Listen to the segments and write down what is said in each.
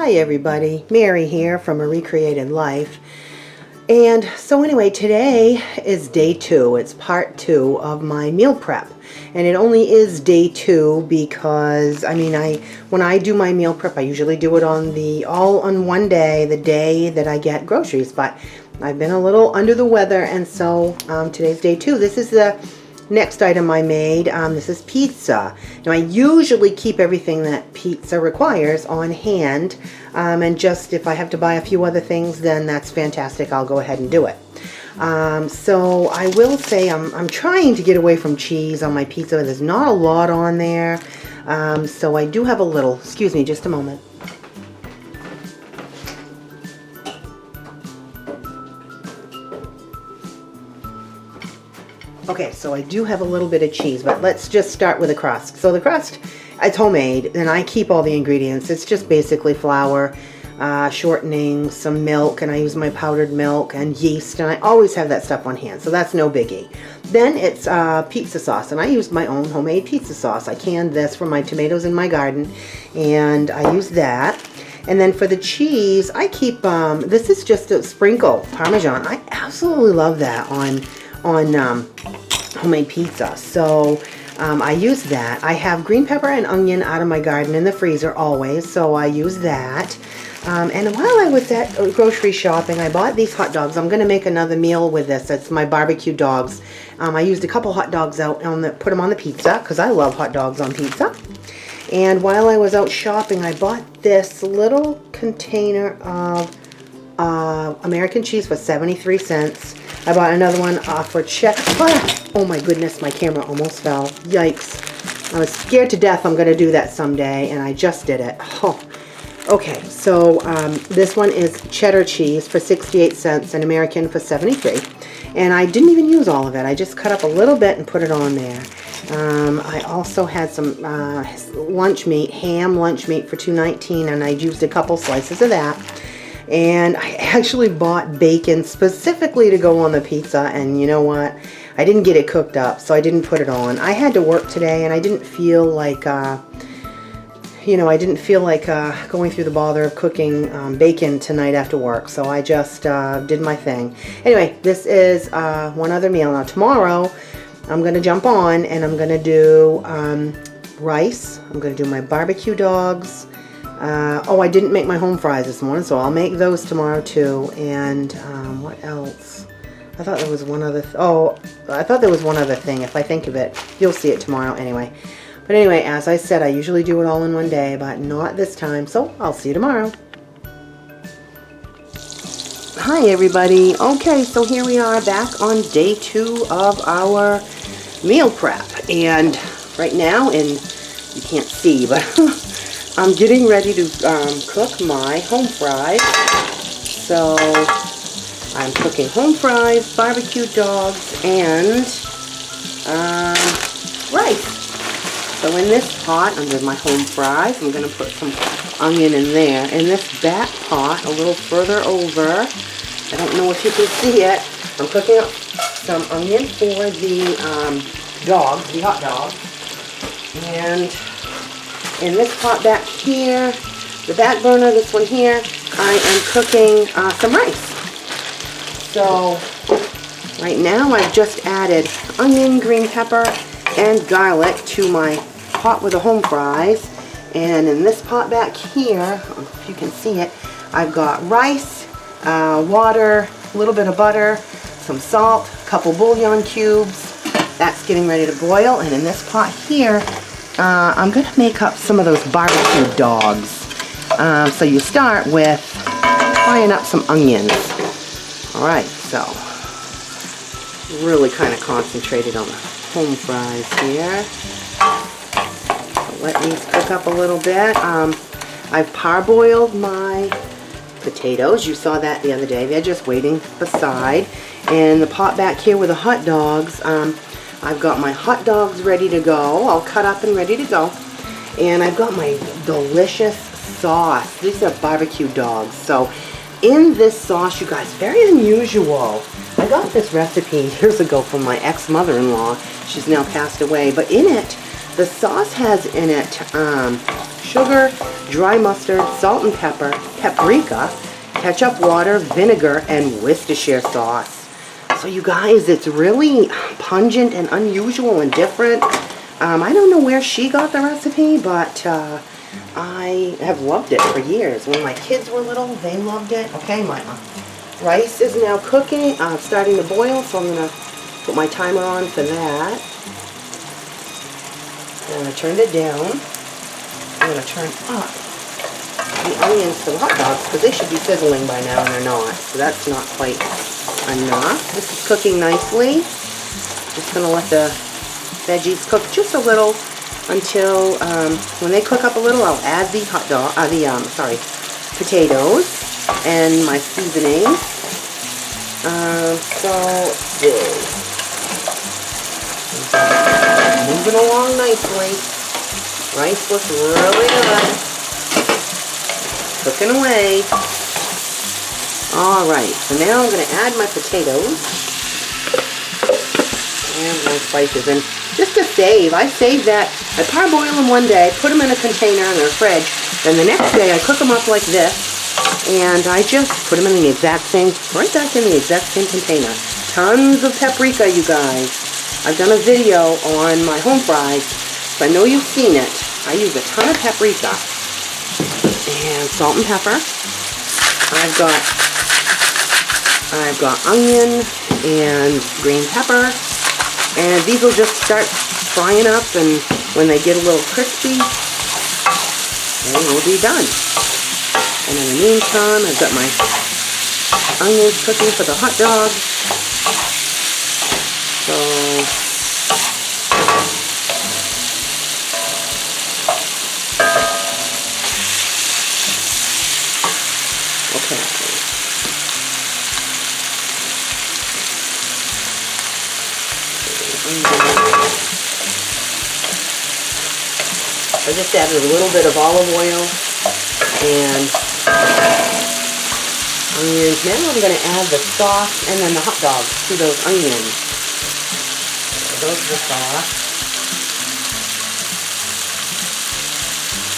Hi everybody, Mary here from A Recreated Life. And so anyway, today is day 2. It's part 2 of my meal prep. And it only is day 2 because, when I do my meal prep, I usually do it all on one day, the day that I get groceries. But I've been a little under the weather, and so today's day 2. This is the next item I made. This is pizza. Now I usually keep everything that pizza requires on hand, and just if I have to buy a few other things, then that's fantastic. I'll go ahead and do it. So I will say I'm trying to get away from cheese on my pizza. There's not a lot on there, so I do have a little. Excuse me just a moment. Okay, so I do have a little bit of cheese, but let's just start with the crust. So the crust, it's homemade, and I keep all the ingredients. It's just basically flour, shortening, some milk, and I use my powdered milk and yeast, and I always have that stuff on hand, so that's no biggie. Then it's pizza sauce, and I use my own homemade pizza sauce. I canned this from my tomatoes in my garden, and I use that. And then for the cheese, I keep, this is just a sprinkle Parmesan. I absolutely love that on homemade pizza. So I use that. I have green pepper and onion out of my garden in the freezer always, so I use that. And while I was at grocery shopping, I bought these hot dogs. I'm going to make another meal with this. It's my barbecue dogs. I used a couple hot dogs out put them on the pizza because I love hot dogs on pizza. And while I was out shopping, I bought this little container of American cheese for 73 cents. I bought another one for check. Oh my goodness, my camera almost fell. Yikes. I was scared to death I'm going to do that someday, and I just did it. Oh. Okay, so this one is cheddar cheese for 68 cents, and American for 73. And I didn't even use all of it. I just cut up a little bit and put it on there. I also had some lunch meat, ham lunch meat for $2.19, and I used a couple slices of that. And I actually bought bacon specifically to go on the pizza, and you know what? I didn't get it cooked up, so I didn't put it on. I had to work today, and I didn't feel like, going through the bother of cooking bacon tonight after work, so I just did my thing. Anyway, this is one other meal. Now tomorrow, I'm going to jump on, and I'm going to do rice. I'm going to do my barbecue dogs. I didn't make my home fries this morning, so I'll make those tomorrow too. And what else? I thought there was one other. I thought there was one other thing. If I think of it, you'll see it tomorrow anyway. But anyway, as I said, I usually do it all in one day, but not this time. So I'll see you tomorrow. Hi everybody. Okay, so here we are back on day 2 of our meal prep, and right now, and you can't see, but. I'm getting ready to cook my home fries. So I'm cooking home fries, barbecue dogs, and rice. So in this pot, under my home fries, I'm going to put some onion in there. In this back pot, a little further over, I don't know if you can see it, I'm cooking up some onion for the dogs, the hot dogs. And in this pot back here, the back burner, this one here, I am cooking some rice. So right now I've just added onion, green pepper, and garlic to my pot with the home fries. And in this pot back here, if you can see it, I've got rice, water, a little bit of butter, some salt, a couple bouillon cubes. That's getting ready to boil. And in this pot here, I'm going to make up some of those barbecue dogs. So you start with frying up some onions. Alright, so really kind of concentrated on the home fries here. So let these cook up a little bit. I've parboiled my potatoes. You saw that the other day. They're just waiting beside. And the pot back here with the hot dogs, I've got my hot dogs ready to go, all cut up and ready to go. And I've got my delicious sauce. These are barbecue dogs. So in this sauce, you guys, very unusual. I got this recipe years ago from my ex-mother-in-law. She's now passed away. But in it, the sauce has in it sugar, dry mustard, salt and pepper, paprika, ketchup, water, vinegar, and Worcestershire sauce. So you guys, it's really pungent and unusual and different. I don't know where she got the recipe, but I have loved it for years. When my kids were little, they loved it. Okay, my rice is now cooking, starting to boil, so I'm going to put my timer on for that. And I turned it down. I'm going to turn up the onions for the hot dogs, because they should be sizzling by now, and they're not. So that's not quite enough. This is cooking nicely. Just going to let the veggies cook just a little until when they cook up a little, I'll add the potatoes and my seasoning. So moving along nicely. Rice looks really good. Cooking away. Alright, so now I'm going to add my potatoes and my spices. And just to save, I save that. I parboil them one day, put them in a container in the fridge, then the next day I cook them up like this, and I just put them in the exact same, right back in the exact same container. Tons of paprika, you guys. I've done a video on my home fries, so I know you've seen it. I use a ton of paprika and salt and pepper. I've got onion and green pepper, and these will just start frying up, and when they get a little crispy, they will be done. And in the meantime, I've got my onions cooking for the hot dog. So okay. I just added a little bit of olive oil and onions. Now I'm going to add the sauce and then the hot dogs to those onions. Those are the sauce.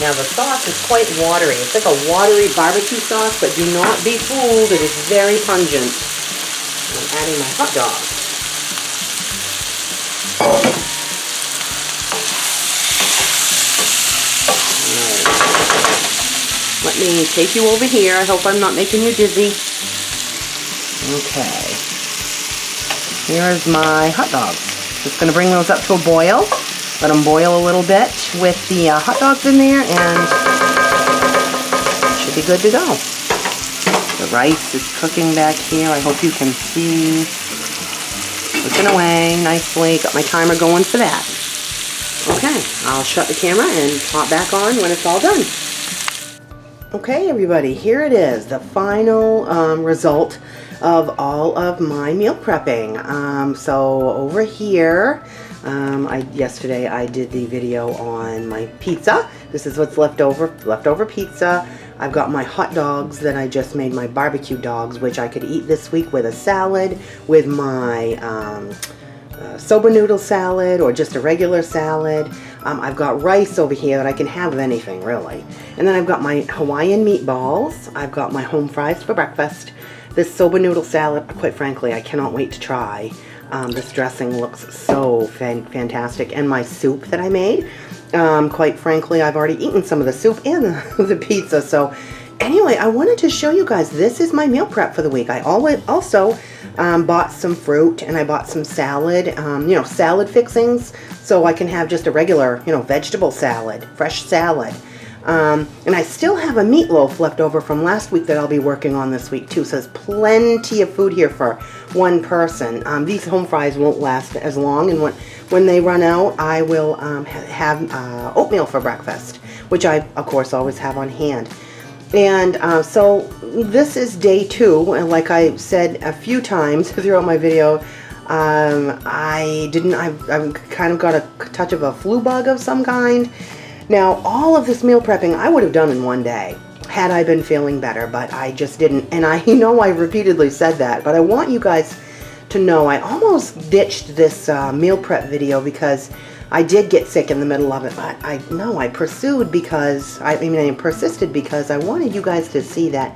Now the sauce is quite watery. It's like a watery barbecue sauce, but do not be fooled. It is very pungent. I'm adding my hot dogs. Let me take you over here. I hope I'm not making you dizzy. Okay. Here's my hot dogs. Just going to bring those up to a boil. Let them boil a little bit with the hot dogs in there, and should be good to go. The rice is cooking back here. I hope you can see. Cooking away nicely. Got my timer going for that. Okay, I'll shut the camera and pop back on when it's all done. Okay, everybody, here it is, the final result of all of my meal prepping. So over here, yesterday I did the video on my pizza. This is what's leftover pizza. I've got my hot dogs that I just made, my barbecue dogs, which I could eat this week with a salad, with my soba noodle salad, or just a regular salad. I've got rice over here that I can have with anything, really. And then I've got my Hawaiian meatballs. I've got my home fries for breakfast. This soba noodle salad, quite frankly, I cannot wait to try. This dressing looks so fantastic. And my soup that I made, quite frankly, I've already eaten some of the soup and the pizza. So anyway, I wanted to show you guys, this is my meal prep for the week. I also bought some fruit, and I bought some salad, salad fixings, so I can have just a regular, vegetable salad, fresh salad. And I still have a meatloaf left over from last week that I'll be working on this week too. So there's plenty of food here for one person. These home fries won't last as long, and when they run out, I will have oatmeal for breakfast, which I, of course, always have on hand. And so this is day 2, and like I said a few times throughout my video, I've kind of got a touch of a flu bug of some kind. Now, all of this meal prepping I would have done in one day had I been feeling better, but I just didn't. And I know I repeatedly said that, but I want you guys to know I almost ditched this meal prep video because I did get sick in the middle of it, but I pursued because, I persisted because I wanted you guys to see that,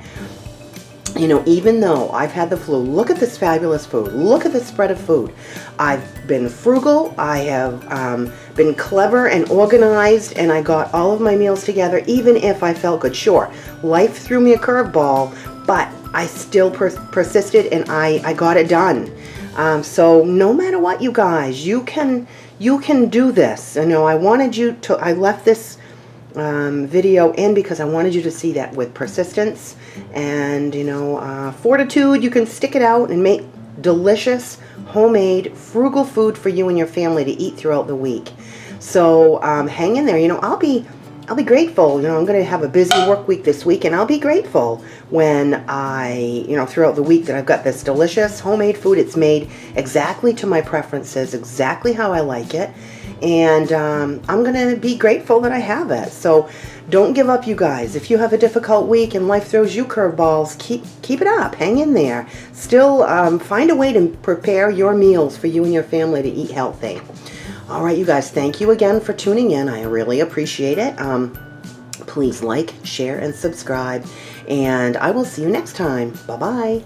you know, even though I've had the flu, look at this fabulous food. Look at the spread of food. I've been frugal. I have been clever and organized, and I got all of my meals together, even if I felt good. Sure, life threw me a curveball, but I still persisted, and I got it done. So no matter what, you guys, you can do this. You know, I left this video in because I wanted you to see that with persistence and, you know, fortitude, you can stick it out and make delicious, homemade, frugal food for you and your family to eat throughout the week. So hang in there. You know, I'll be grateful. You know, I'm going to have a busy work week this week, and I'll be grateful when throughout the week that I've got this delicious homemade food. It's made exactly to my preferences, exactly how I like it. And I'm going to be grateful that I have it. So don't give up, you guys. If you have a difficult week and life throws you curveballs, keep it up. Hang in there. Still find a way to prepare your meals for you and your family to eat healthy. All right, you guys, thank you again for tuning in. I really appreciate it. Please like, share, and subscribe. And I will see you next time. Bye-bye.